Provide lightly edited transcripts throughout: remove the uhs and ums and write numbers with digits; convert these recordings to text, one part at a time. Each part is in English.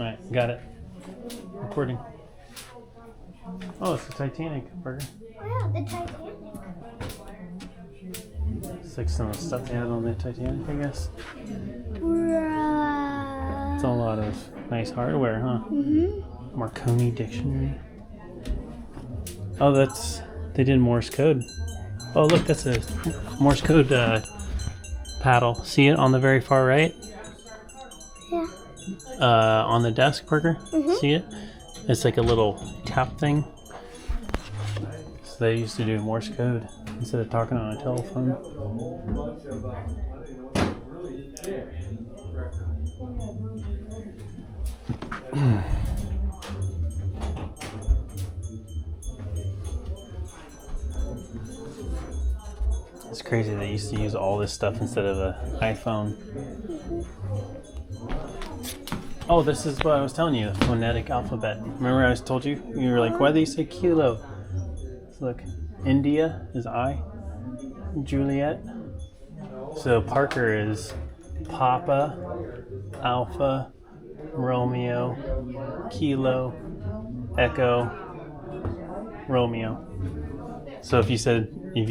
Alright, got it. Recording. Oh, it's the Titanic, Parker. Oh yeah, the Titanic. It's like some of the stuff they had on the Titanic, I guess. Right. It's a lot of nice hardware, huh? Mm-hmm. Marconi dictionary. Oh, they did Morse code. Oh, look, that's a Morse code paddle. See it on the very far right? Yeah. On the desk, Parker? Mhm. See it? It's like a little tap thing. So they used to do Morse code instead of talking on a telephone. It's crazy they used to use all this stuff instead of an iPhone. Oh, this is what I was telling you, the phonetic alphabet. Remember I told you? You were like, why do they say kilo? So look, India is I, Juliet. So Parker is Papa, Alpha, Romeo, Kilo, Echo, Romeo. So if you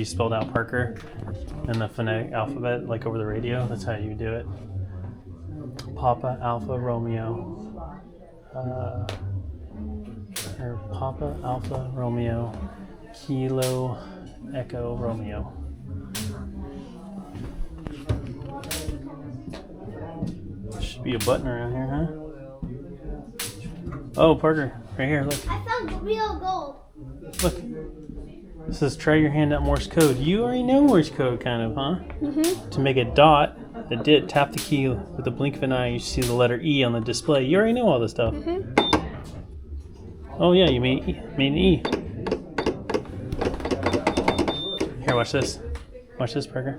spelled out Parker in the phonetic alphabet, like over the radio, that's how you do it. Papa, Alpha, Romeo. Or Papa, Alpha, Romeo, Kilo, Echo, Romeo. Should be a button around here, huh? Oh, Parker, right here, look. I found real gold. Look. It says try your hand at Morse code. You already know Morse code, kind of, huh? Mm-hmm. To make a dot, tap the key with the blink of an eye. You see the letter E on the display. You already know all this stuff. Mm-hmm. Oh yeah, you made an E. Here, watch this. Watch this, Parker.